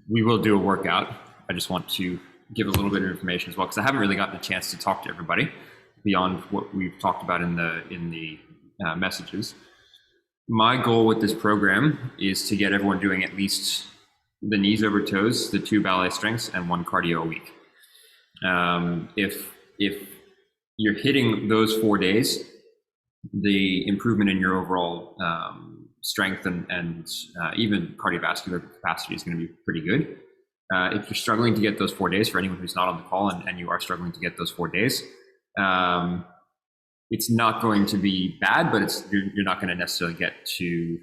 we will do a workout. I just want to give a little bit of information as well, because I haven't really gotten a chance to talk to everybody beyond what we've talked about in the messages. My goal with this program is to get everyone doing at least the knees over toes, the 2 ballet strengths, and 1 cardio a week. If you're hitting those 4 days, the improvement in your overall strength and even cardiovascular capacity is going to be pretty good. If you're struggling to get those 4 days, for anyone who's not on the call and you are struggling to get those 4 days, it's not going to be bad, but you're not going to necessarily get to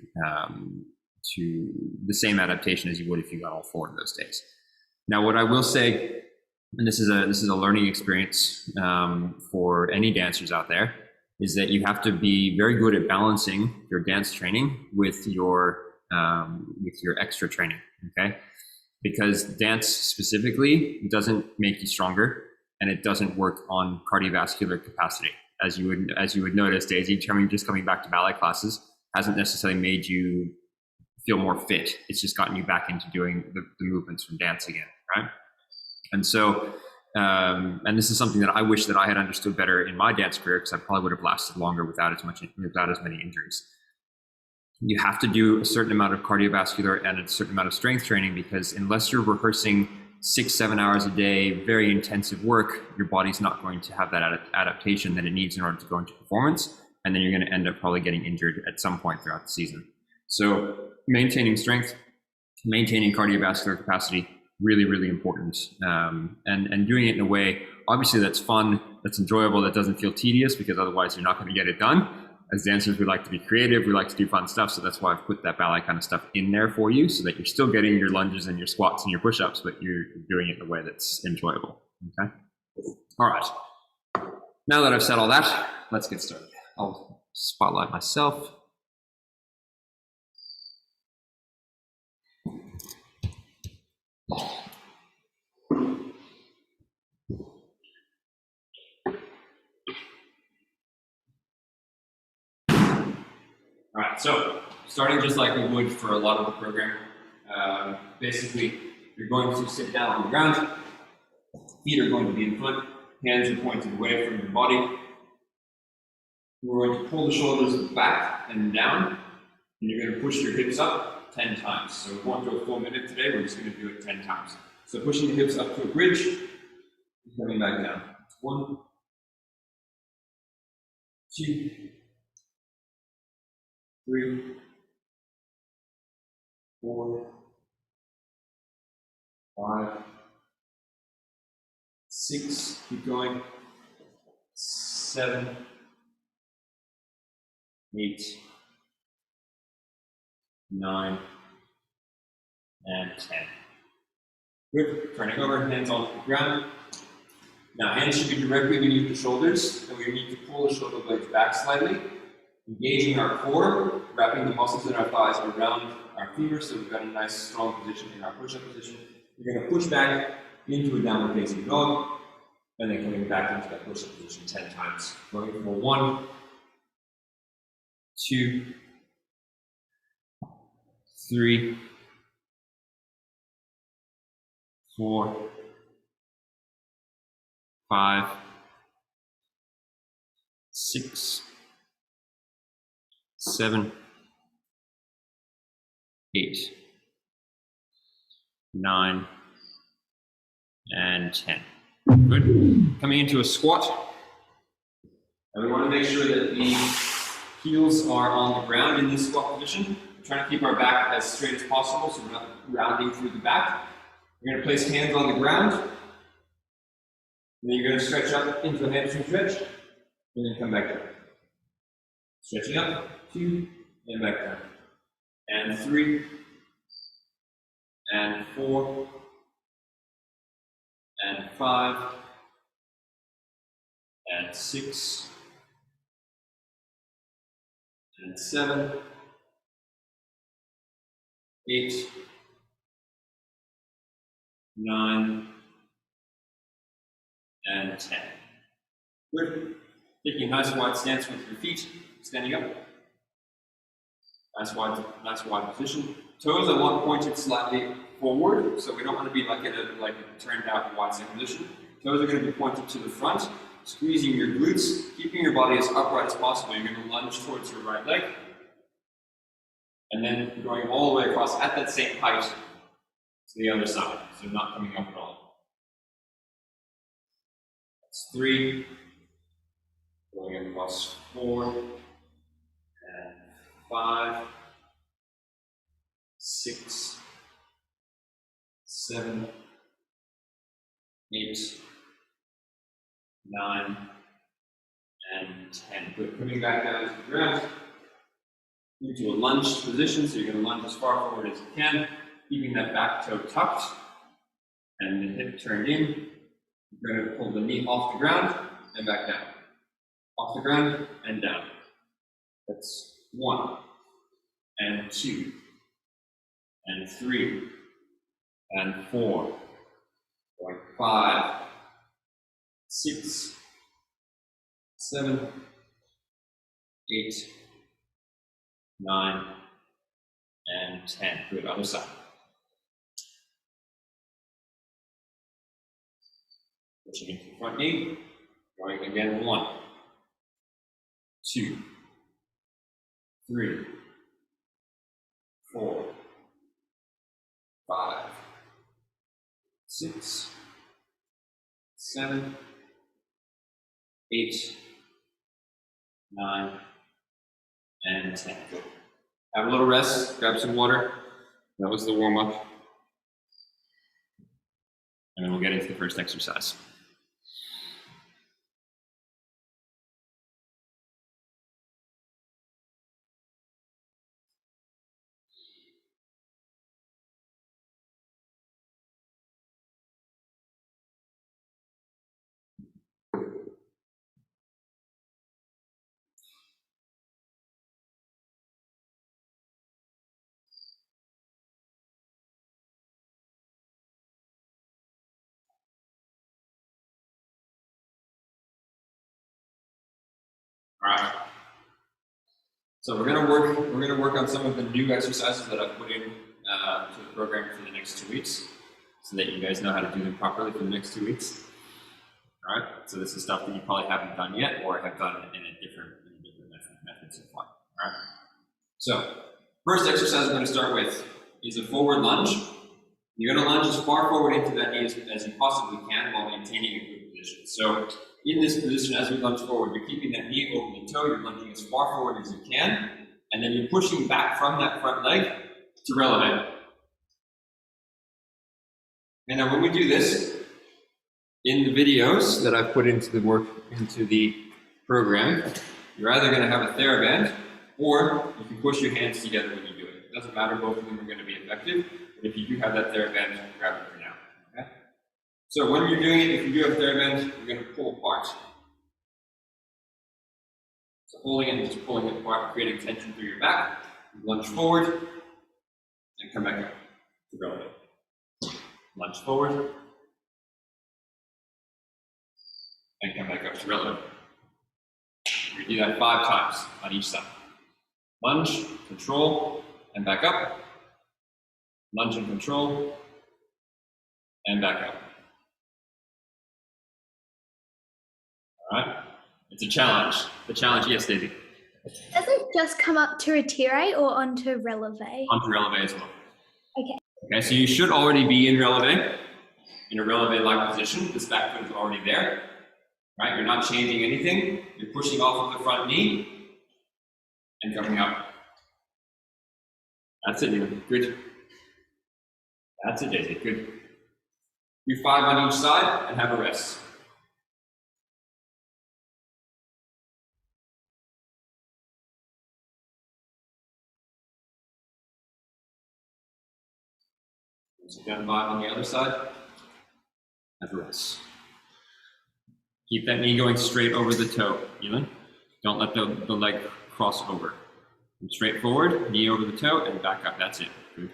the same adaptation as you would if you got all 4 of those days. Now, what I will say, and this is a learning experience for any dancers out there, is that you have to be very good at balancing your dance training with your extra training. Okay, because dance specifically doesn't make you stronger, and it doesn't work on cardiovascular capacity. As you would notice, Daisy, just coming back to ballet classes hasn't necessarily made you feel more fit. It's just gotten you back into doing the movements from dance again, right? And so, and this is something that I wish that I had understood better in my dance career, because I probably would have lasted longer without as many injuries. You have to do a certain amount of cardiovascular and a certain amount of strength training, because unless you're rehearsing 6-7 hours a day, very intensive work, your body's not going to have that adaptation that it needs in order to go into performance. And then you're going to end up probably getting injured at some point throughout the season. So maintaining strength, maintaining cardiovascular capacity, really, really important. And doing it in a way, obviously, that's fun, that's enjoyable, that doesn't feel tedious, because otherwise you're not going to get it done. As dancers, we like to be creative, we like to do fun stuff, so that's why I've put that ballet kind of stuff in there for you, so that you're still getting your lunges and your squats and your push-ups, but you're doing it in a way that's enjoyable. Okay? All right. Now that I've said all that, let's get started. I'll spotlight myself. All right, so starting just like we would for a lot of the program, basically you're going to sit down on the ground, feet are going to be in front, hands are pointed away from your body. We're going to pull the shoulders back and down, and you're going to push your hips up 10 times. So we won't do a full minute today, we're just going to do it 10 times. So pushing the hips up to a bridge, coming back down. 1, 2, 3, 4, 5, 6, keep going, 7, 8, 9, and 10. Good. Turning over, hands onto the ground. Now, hands should be directly beneath the shoulders, and we need to pull the shoulder blades back slightly, engaging our core, wrapping the muscles in our thighs around our femur, so we've got a nice strong position in our push-up position. We're going to push back into a downward facing dog, and then coming back into that push-up position 10 times. Going for 1, 2, 3, 4, 5, 6, 7, 8, 9, and 10. Good. Coming into a squat. And we want to make sure that the heels are on the ground in this squat position. We're trying to keep our back as straight as possible, so we're not rounding through the back. We're going to place hands on the ground. And then you're going to stretch up into a hamstring stretch, and then come back down. Stretching up, 2, and back down. And 3, and 4, and 5, and 6, and 7, 8, 9, and 10. Good. Taking a nice wide stance with your feet, standing up. Nice wide position. Toes I want pointed slightly forward, so we don't want to be like in a turned out wide side position. Toes are going to be pointed to the front, squeezing your glutes, keeping your body as upright as possible. You're going to lunge towards your right leg, and then going all the way across at that same height to the other side, so not coming up at all. That's 3, going across 4, and 5, 6, 7, 8, 9, and 10. Good. Coming back down to the ground, into a lunge position, so you're going to lunge as far forward as you can, keeping that back toe tucked, and the hip turned in. You're going to pull the knee off the ground and back down. Off the ground and down. That's 1, and 2, and 3, and 4, going 5, 6, 7, 8, 9, and 10. Good, other side. Pushing into the front knee, going again 1, 2, 3, 4, 5, 6, 7, 8, 9, and 10. Good. Have a little rest, grab some water. That was the warm-up. And then we'll get into the first exercise. All right. So we're gonna work on some of the new exercises that I've put in to the program for the next 2 weeks, so that you guys know how to do them properly for the next 2 weeks. All right. So this is stuff that you probably haven't done yet, or have done in a different method so far. All right. So first exercise we're going to start with is a forward lunge. You're going to lunge as far forward into that knee as you possibly can while maintaining a good position. So in this position, as we lunge forward, you're keeping that knee over the toe, you're lunging as far forward as you can, and then you're pushing back from that front leg to releve. And now when we do this, in the videos that I've put into the program, you're either going to have a TheraBand, or you can push your hands together when you do it. It doesn't matter, both of them are going to be effective, but if you do have that TheraBand, grab it for now. Okay? So when you're doing it, if you do have TheraBand, you're going to pull apart. So holding it and just pulling it apart, creating tension through your back. Lunge forward, and come back up to releve. Lunge forward, and come back up to releve. We do that 5 times on each side. Lunge, control, and back up. Lunge and control, and back up. All right? It's a challenge. The challenge, yes, Daisy? Does it just come up to retire or onto releve? Onto releve as well. Okay. Okay, so you should already be in releve, in a releve-like position. This back foot is already there. Right? You're not changing anything. You're pushing off of the front knee and coming up. That's it, Neil. Good. That's it, Daisy. Good. Do 5 on each side and have a rest. Once you've done 5 on the other side, have a rest. Keep that knee going straight over the toe, Elin. Don't let the leg cross over. Straight forward, knee over the toe, and back up. That's it. Good.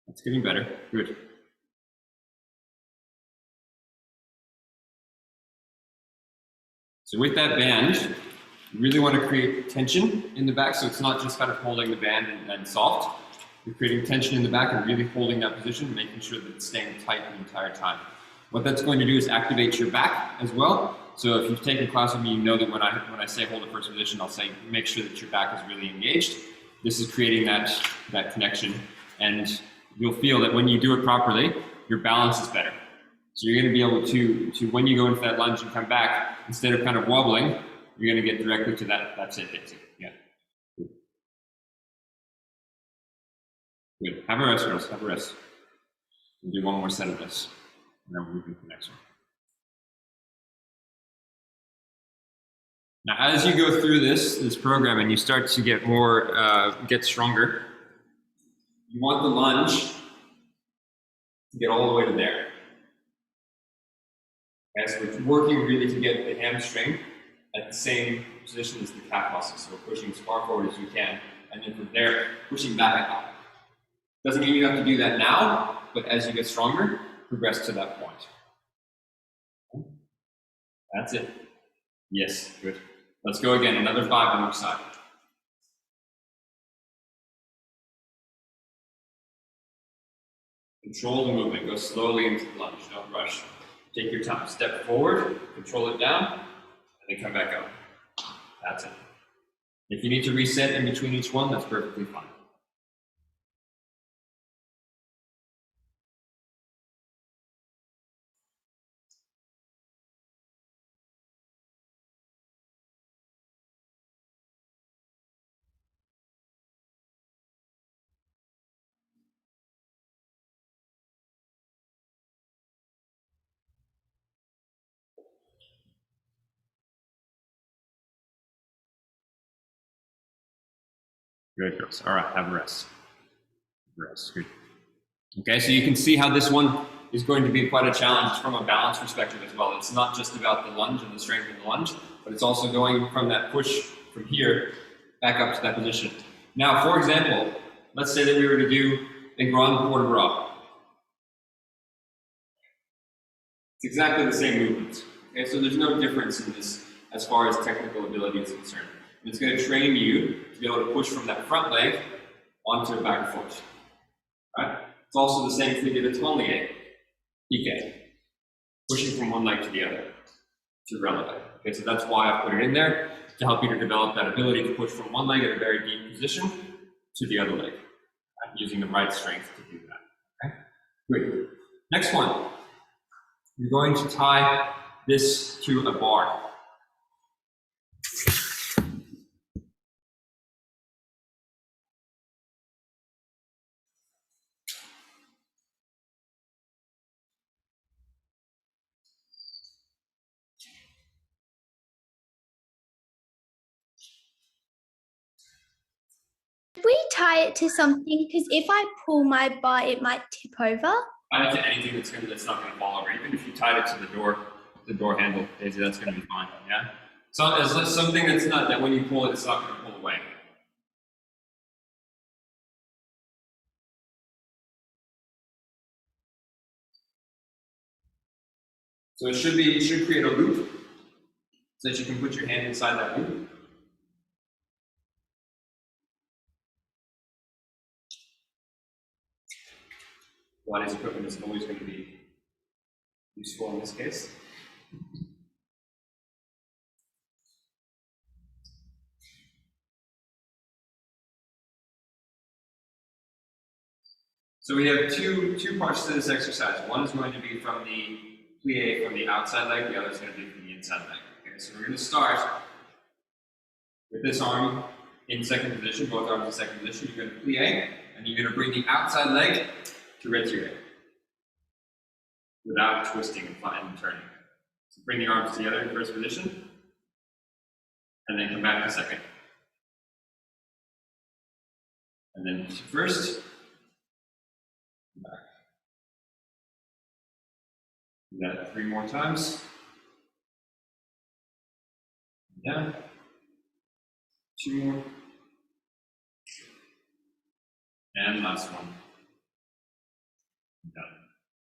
That's getting better. Good. So with that band, you really want to create tension in the back, so it's not just kind of holding the band and soft. You're creating tension in the back and really holding that position, making sure that it's staying tight the entire time. What that's going to do is activate your back as well. So if you've taken class with me, you know that when I say hold the first position, I'll say make sure that your back is really engaged. This is creating that connection, and you'll feel that when you do it properly, your balance is better. So you're going to be able to when you go into that lunge and come back, instead of kind of wobbling, you're going to get directly to that same thing. Yeah. Good. Have a rest, girls. Have a rest. We'll do one more set of this, and then we'll move into the next one. Now, as you go through this program and you start to get more, get stronger, you want the lunge to get all the way to there. Okay, so it's working really to get the hamstring at the same position as the calf muscle. So we're pushing as far forward as we can, and then from there, pushing back up. Doesn't mean you have to do that now, but as you get stronger, progress to that point. That's it. Yes, good. Let's go again, another 5 on each side. Control the movement, go slowly into the lunge, don't rush. Take your time, step forward, control it down, and then come back up. That's it. If you need to reset in between each one, that's perfectly fine. Good, girls. All right, have a rest. Rest, good. Okay, so you can see how this one is going to be quite a challenge from a balance perspective as well. It's not just about the lunge and the strength of the lunge, but it's also going from that push from here back up to that position. Now, for example, let's say that we were to do a grand port de bras. It's exactly the same movement. Okay, so there's no difference in this as far as technical ability is concerned. And it's going to train you to be able to push from that front leg onto the back foot. Right? It's also the same thing with a tolier, piqué, pushing from one leg to the other to releve. Okay, so that's why I put it in there, to help you to develop that ability to push from one leg at a very deep position to the other leg, right? Using the right strength to do that. Okay, great. Next one, you're going to tie this to a bar. We tie it to something because if I pull my bar, it might tip over. Tie it to anything that's not going to fall over. Even if you tied it to the door handle, Daisy, that's going to be fine. Yeah. So it's something that's not that when you pull it, it's not going to pull away. So it should create a loop so that you can put your hand inside that loop. Pilates equipment is always going to be useful in this case. So we have two parts to this exercise. One is going to be from the plie from the outside leg, the other is going to be from the inside leg. Okay, so we're going to start with this arm in second position, both arms in second position. You're going to plie, and you're going to bring the outside leg to retiré without twisting and turning. So bring the arms together in first position, and then come back to second. And then to first, back. Do that 3 more times. Down. 2 more. And last one. Done.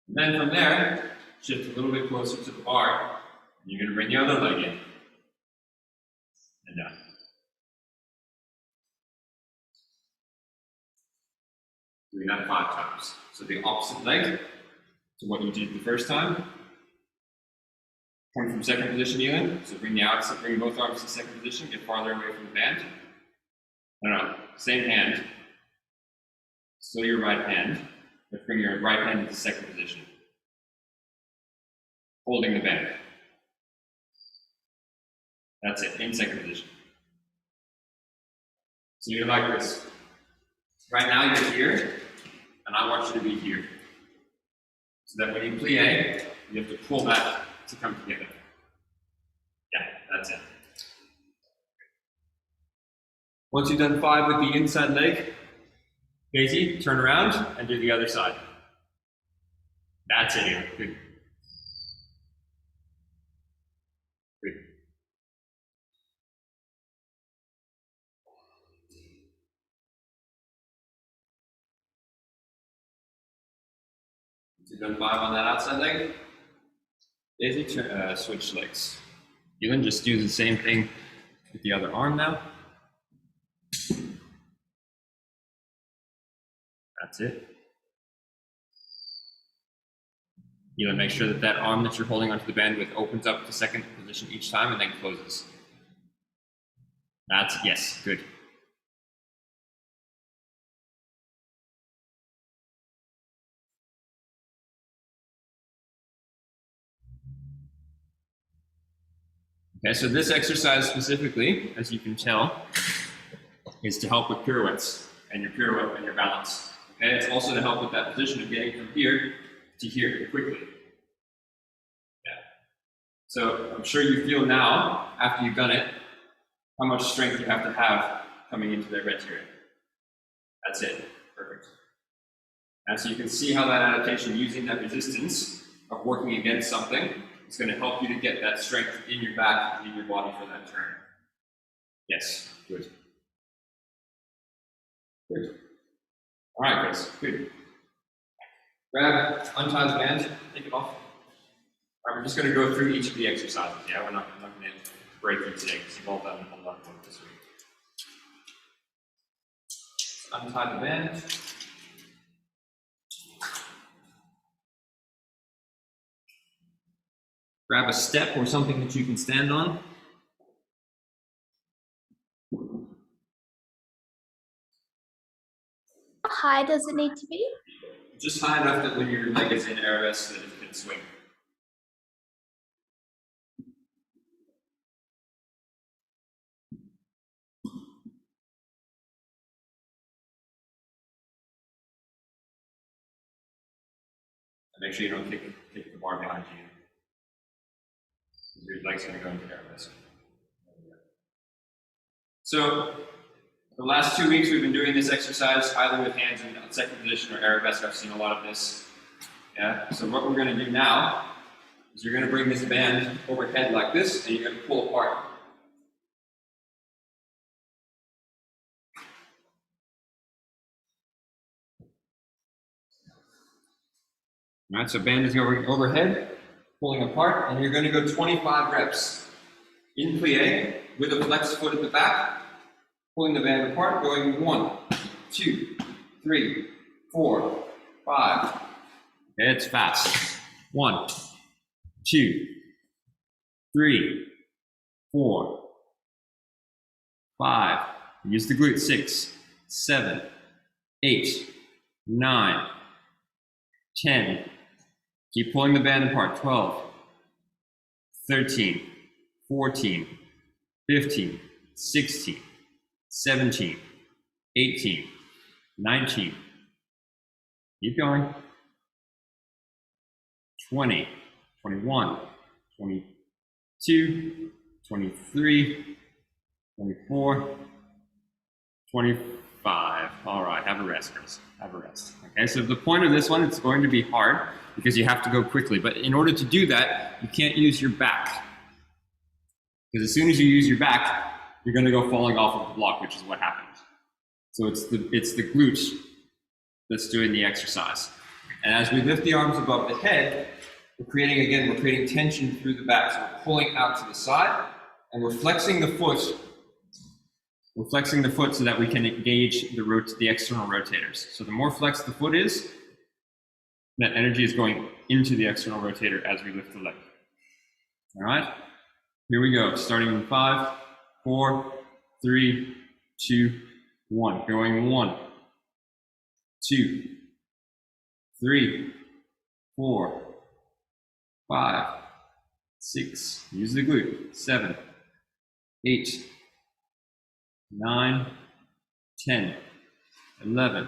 And then from there, shift a little bit closer to the bar. And you're going to bring the other leg in. and down. Doing that 5 times. So the opposite leg to what you did the first time. Point from second position, Ewan. So bring bring both arms to second position, get farther away from the band. No, same hand. Still your right hand, but bring your right hand into second position. Holding the band. That's it, in second position. So you're like this. Right now you're here, and I want you to be here. So that when you plie, you have to pull that to come together. Yeah, that's it. Once you've done 5 with the inside leg, Daisy, turn around and do the other side. That's it, Ewan. Good. Good. Once you've done 5 on that outside leg, Daisy, switch legs. Ewan, just do the same thing with the other arm now. That's it. Ewan, make sure that that arm that you're holding onto the band with opens up to second position each time and then closes. That's, yes, good. Okay, so this exercise specifically, as you can tell, is to help with pirouettes and your pirouette and your balance. Okay, it's also to help with that position of getting from here to here quickly. Yeah. So I'm sure you feel now, after you've done it, how much strength you have to have coming into the retire. That's it. Perfect. And so you can see how that adaptation, using that resistance of working against something, is going to help you to get that strength in your back and in your body for that turn. Yes, good. Good. All right, guys, good. Grab, untie the band, take it off. All right, we're just going to go through each of the exercises. Yeah, we're not going to break through today because you've all done a lot of work this week. Untie the band. Grab a step or something that you can stand on. How high does it need to be? Just high enough that when your leg is in arabesque that it can swing. And make sure you don't kick the bar behind you. Your leg's going to go into arabesque. So, the last 2 weeks we've been doing this exercise either with hands in second position or arabesque. I've seen a lot of this. Yeah. So what we're going to do now is you're going to bring this band overhead like this, and you're going to pull apart. All right. So band is going overhead, pulling apart, and you're going to go 25 reps in plie with a flexed foot at the back. Pulling the band apart, going 1, 2, 3, 4, 5. Okay, it's fast. 1, 2, 3, 4, 5. Use the glute. 6, 7, 8, 9, 10. Keep pulling the band apart. 12, 13, 14, 15, 16. 17, 18, 19, keep going, 20, 21, 22, 23, 24, 25. All right, have a rest, girls, have a rest. Okay, so the point of this one, it's going to be hard because you have to go quickly, but in order to do that, you can't use your back. Because as soon as you use your back, you're going to go falling off of the block, which is what happens. So it's the glute that's doing the exercise. And as we lift the arms above the head, we're creating tension through the back. So we're pulling out to the side, and we're flexing the foot We're flexing the foot so that we can engage the external rotators. So the more flexed the foot is, that energy is going into the external rotator as we lift the leg. All right, here we go. Starting in 5, 4, 3, 2, 1. Going 1, 2, 3, 4, 5, 6. Use the glute. 7, 8, 9, 10, 11,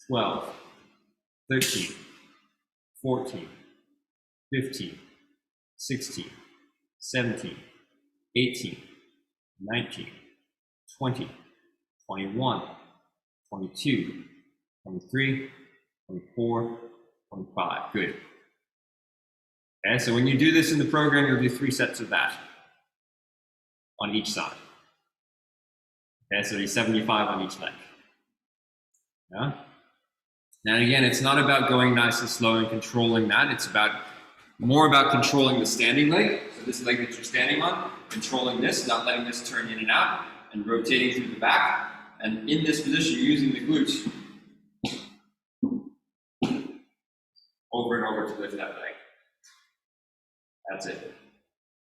12, 13, 14, 15, 16, 17, 18, 19, 20, 21, 22, 23, 24, 25. Good. Okay, so when you do this in the program, you'll do 3 sets of that on each side. Okay, so there's 75 on each leg. Yeah. Now again, it's not about going nice and slow and controlling that. It's more about controlling the standing leg. So this leg that you're standing on, controlling this, not letting this turn in and out, and rotating through the back. And in this position, using the glutes over and over to lift that leg. That's it.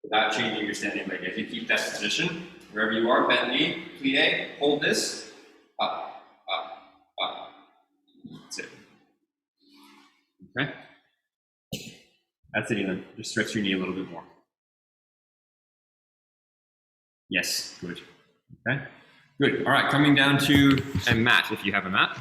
Without changing your standing leg. As you keep that position, wherever you are, bend knee, plie, hold this, up, up, up. That's it. Okay? That's it, Ethan. Just stretch your knee a little bit more. Yes, good. Okay, good. All right, coming down to a mat, if you have a mat.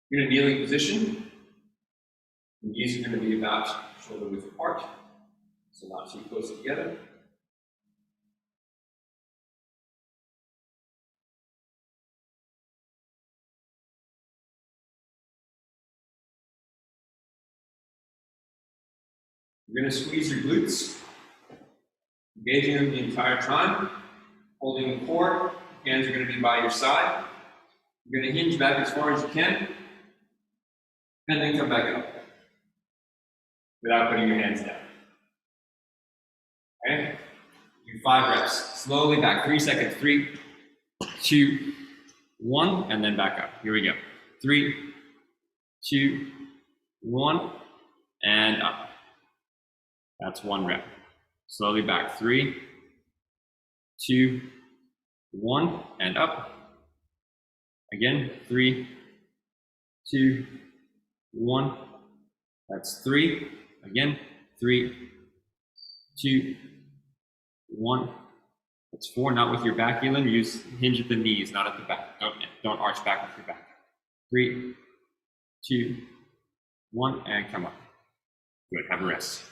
You're in a kneeling position. The knees are going to be about shoulder width apart, so not too close together. You're going to squeeze your glutes, engaging them the entire time, holding the core. Hands are going to be by your side. You're going to hinge back as far as you can, and then come back up without putting your hands down. Okay? Do 5 reps. Slowly back. 3 seconds. 3, 2, 1, and then back up. Here we go. 3, 2, 1, and up. That's 1 rep. Slowly back. 3, 2, 1, and up. Again, 3, 2, 1. That's 3. Again, 3, 2, 1. That's 4. Not with your back, Elin. Hinge at the knees, not at the back. Don't arch back with your back. 3, 2, 1, and come up. Good. Have a rest.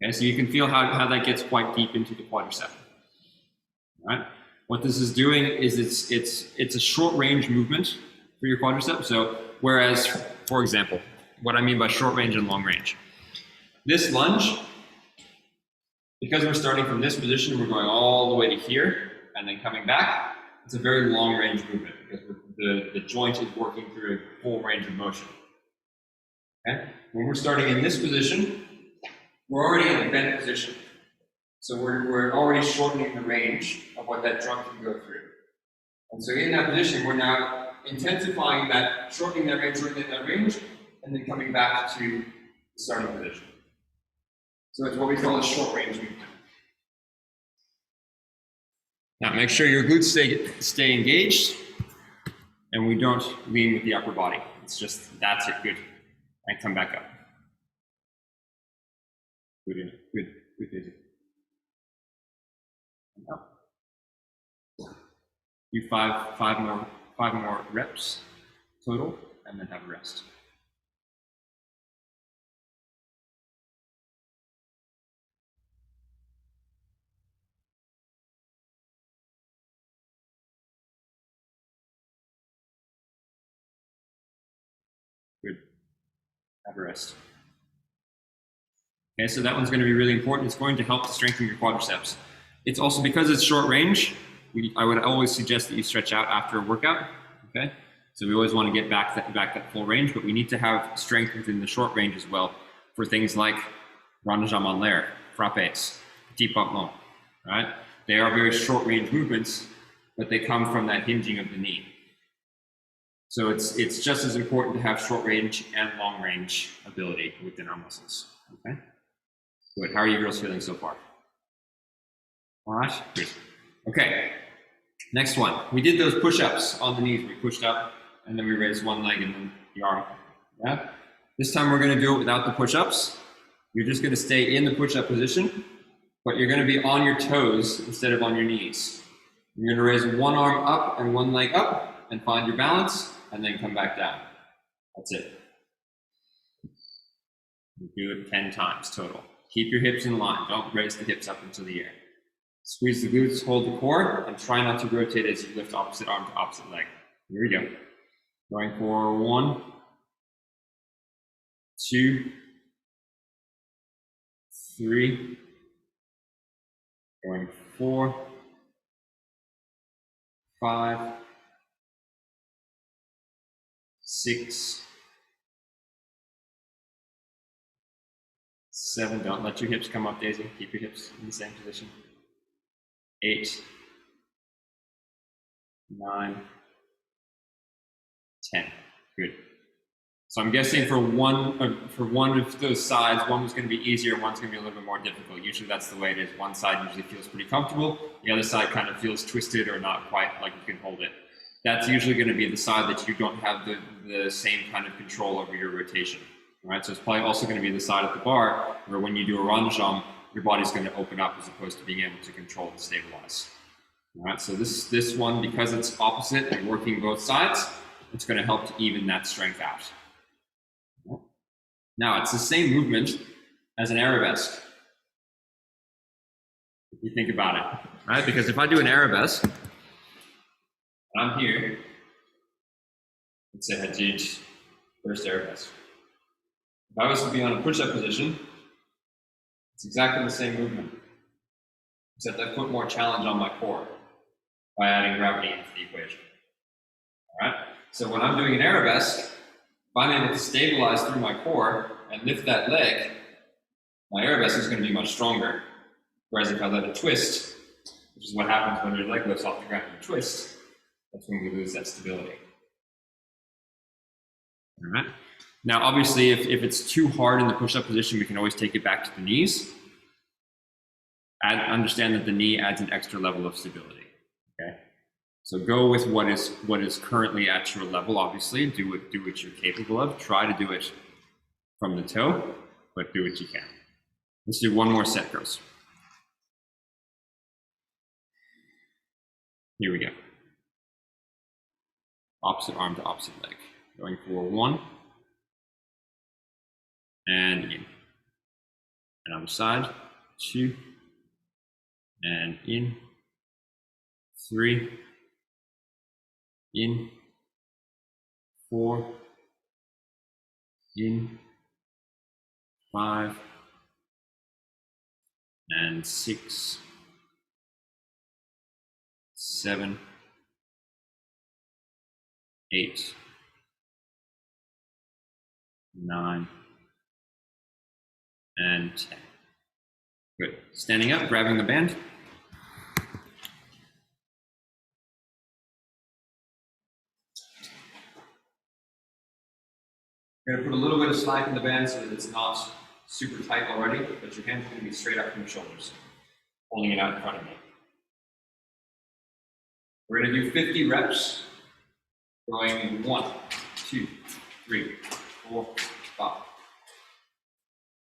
Okay, so you can feel how that gets quite deep into the quadricep. All right. What this is doing is it's a short range movement for your quadricep. So whereas, for example, what I mean by short range and long range, this lunge, because we're starting from this position, we're going all the way to here and then coming back. It's a very long range movement because the joint is working through a full range of motion. Okay, when we're starting in this position, we're already in a bent position. So we're already shortening the range of what that joint can go through. And so in that position, we're now intensifying that, shortening that range, and then coming back to the starting position. So it's what we call a short range movement. Now make sure your glutes stay engaged, and we don't lean with the upper body. It's just, that's it, good. And come back up. Good, good. Up. Do five more reps total, and then have a rest. Good. Have a rest. Okay, so that one's going to be really important. It's going to help to strengthen your quadriceps. It's also, because it's short range, I would always suggest that you stretch out after a workout. Okay, so we always want to get back that full range, but we need to have strength within the short range as well for things like rond de jambe en l'air, frappes, petit pompon. Right? They are very short range movements, but they come from that hinging of the knee. So it's just as important to have short range and long range ability within our muscles. Okay, good. How are you girls feeling so far? All right, good. Okay, next one. We did those push-ups on the knees. We pushed up and then we raised one leg and then the arm. Yeah. This time we're going to do it without the push-ups. You're just going to stay in the push-up position, but you're going to be on your toes instead of on your knees. You're going to raise one arm up and one leg up and find your balance and then come back down. That's it. You do it 10 times total. Keep your hips in line. Don't raise the hips up into the air. Squeeze the glutes, hold the core, and try not to rotate as you lift opposite arm to opposite leg. Here we go. Going for 1, 2, 3, going 4, 5, 6, 7. Don't let your hips come up, Daisy. Keep your hips in the same position. 8, 9, 10. Good. So I'm guessing for one of those sides, one was going to be easier, one's going to be a little bit more difficult. Usually that's the way it is. One side usually feels pretty comfortable. The other side kind of feels twisted or not quite like you can hold it. That's usually going to be the side that you don't have the same kind of control over your rotation. All right, so it's probably also going to be the side of the bar where when you do a rond de jambe, your body's going to open up as opposed to being able to control and stabilize. All right, so this one, because it's opposite and working both sides, it's going to help to even that strength out. Now, it's the same movement as an arabesque, if you think about it, right? Because if I do an arabesque, and I'm here, let's say I did first arabesque. If I was to be on a push-up position, it's exactly the same movement, except I put more challenge on my core by adding gravity into the equation. All right? So when I'm doing an arabesque, if I'm able to stabilize through my core and lift that leg, my arabesque is going to be much stronger. Whereas if I let it twist, which is what happens when your leg lifts off the ground and you twist, that's when we lose that stability. All right? Now, obviously, if it's too hard in the push-up position, we can always take it back to the knees. And understand that the knee adds an extra level of stability. Okay, so go with what is currently at your level. Obviously, do what you're capable of. Try to do it from the toe, but do what you can. Let's do one more set, girls. Here we go. Opposite arm to opposite leg. Going for 1. And in. And other side, 2. And in. 3. In. 4. In. 5. And 6. 7. 8. 9. And 10. Good. Standing up, grabbing the band. You're going to put a little bit of slack in the band so that it's not super tight already, but your hands are going to be straight up from your shoulders, holding it out in front of you. We're going to do 50 reps, going 1, 2, 3, 4, 5.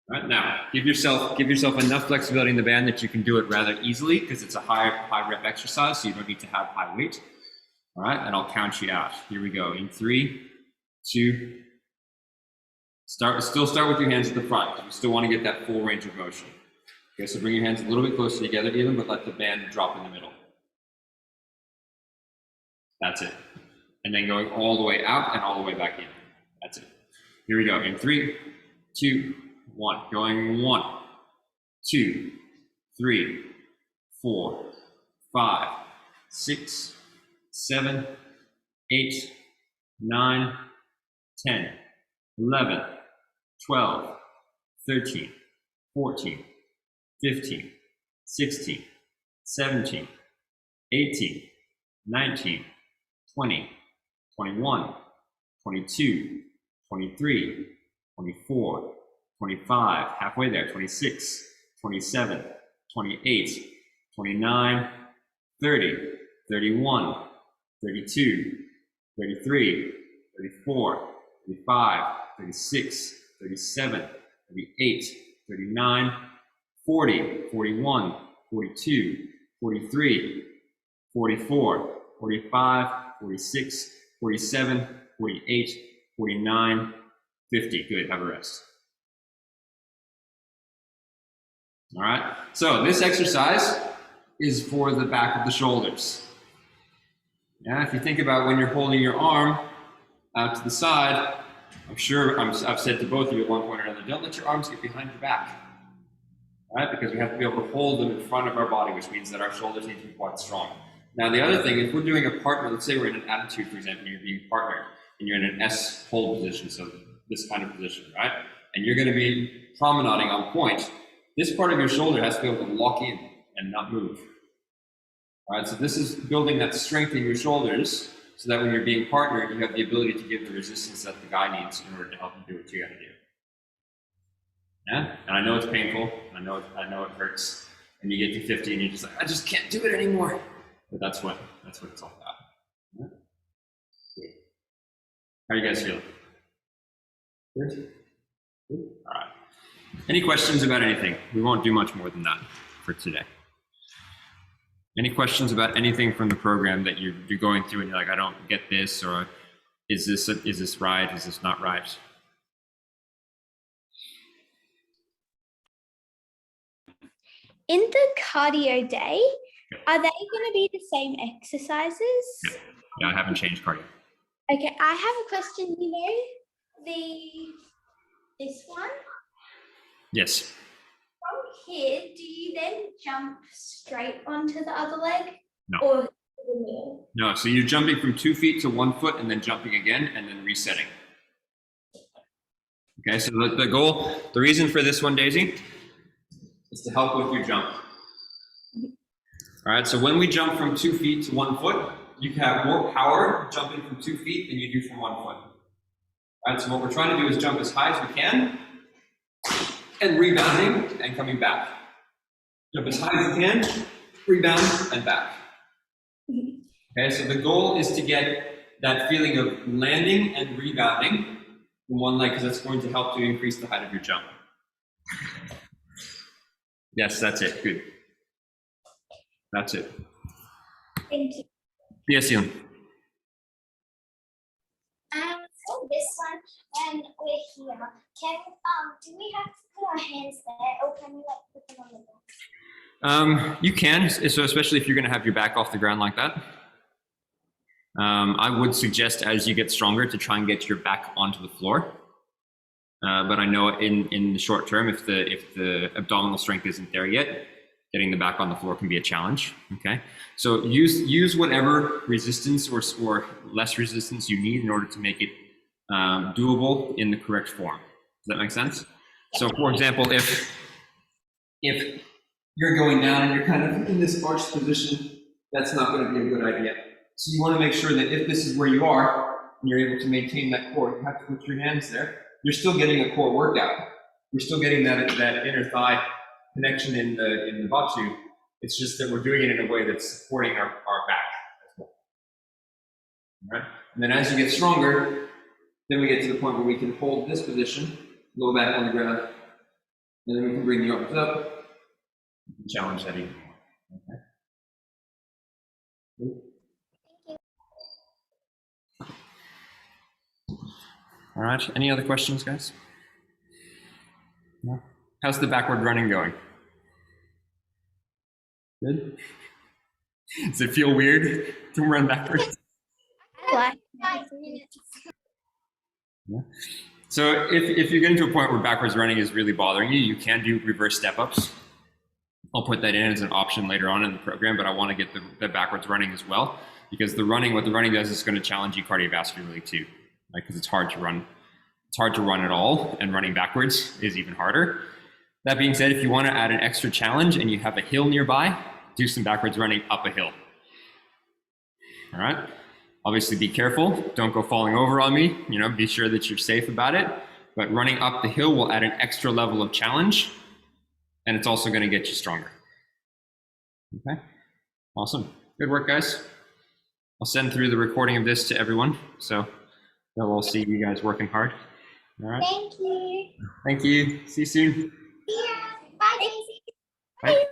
All right, now give yourself enough flexibility in the band that you can do it rather easily because it's a high rep exercise, so you don't need to have high weight. All right, and I'll count you out. Here we go. In 3, 2. Still start with your hands at the front. You still want to get that full range of motion. Okay, so bring your hands a little bit closer together even, but let the band drop in the middle. That's it. And then going all the way out and all the way back in. That's it. Here we go. In 3, 2, 1. Going 1, 2, 3, 4, 5, 6, 7, 8, 9, 10, 11, 12, 13, 14, 15, 16, 17, 18, 19, 20, 21, 22, 23, 24, 25, halfway there, 26, 27, 28, 29, 30, 31, 32, 33, 34, 35, 36, 37, 38, 39, 40, 41, 42, 43, 44, 45, 46, 47, 48, 49, 50. Good, have a rest. All right, so this exercise is for the back of the shoulders. Yeah, if you think about when you're holding your arm out to the side, I'm sure I've said to both of you at one point or another, don't let your arms get behind your back. All right, because we have to be able to hold them in front of our body, which means that our shoulders need to be quite strong. Now, the other thing, if we're doing a partner, let's say we're in an attitude, for example, you're being partnered, and you're in an S hold position, so this kind of position, right? And you're going to be promenading on point. This part of your shoulder has to be able to lock in and not move. All right, so this is building that strength in your shoulders so that when you're being partnered, you have the ability to give the resistance that the guy needs in order to help you do what you got to do. Yeah, and I know it's painful. I know it hurts. And you get to 50 and you're just like, I just can't do it anymore. But that's what it's all about. Yeah? Good. How are you guys feeling? Good? Good? All right. Any questions about anything? We won't do much more than that for today. Any questions about anything from the program that you're going through and you're like, I don't get this, or is this right? Is this not right? In the cardio day, are they going to be the same exercises? Yeah, I haven't changed cardio. Okay, I have a question. This one? Yes. From here, do you then jump straight onto the other leg? No. Or the middle? No, so you're jumping from 2 feet to 1 foot and then jumping again and then resetting. Okay, so the goal, the reason for this one, Daisy, is to help with your jump. All right, so when we jump from 2 feet to 1 foot, you have more power jumping from 2 feet than you do from 1 foot. All right, so what we're trying to do is jump as high as we can and rebounding and coming back. Jump as high as you can, rebound and back. Okay, so the goal is to get that feeling of landing and rebounding in one leg, because that's going to help to increase the height of your jump. Yes, that's it. Good. That's it. Thank you. Yes, Ian. So this one, when we're here, do we have to put our hands there, or can we put them on the ground? You can, so especially if you're going to have your back off the ground like that. I would suggest as you get stronger to try and get your back onto the floor. But I know in the short term, if the abdominal strength isn't there yet, getting the back on the floor can be a challenge. Okay, so use whatever resistance or less resistance you need in order to make it doable in the correct form. Does that make sense? So, for example, if you're going down and you're kind of in this arched position, that's not going to be a good idea. So you want to make sure that if this is where you are and you're able to maintain that core, you have to put your hands there. You're still getting a core workout. You're still getting that inner thigh connection in the batu. It's just that we're doing it in a way that's supporting our back as well. All right. And then as you get stronger, then we get to the point where we can hold this position, low back on the ground, and then we can bring the arms up and challenge that even more. Okay. All right, any other questions, guys? No? How's the backward running going? Good? Does it feel weird to run backwards? I like 5 minutes. Yeah. So if you're getting to a point where backwards running is really bothering you, you can do reverse step-ups. I'll put that in as an option later on in the program, but I want to get the backwards running as well, because what the running does is going to challenge you cardiovascularly too, right? Because it's hard to run. It's hard to run at all, and running backwards is even harder. That being said, if you want to add an extra challenge and you have a hill nearby, do some backwards running up a hill. All right. Obviously be careful. Don't go falling over on me. You know, be sure that you're safe about it. But running up the hill will add an extra level of challenge, and it's also going to get you stronger. Okay. Awesome. Good work, guys. I'll send through the recording of this to everyone, so they'll all see you guys working hard. All right. Thank you. Thank you. See you soon. Yeah. Bye, Daisy. Bye.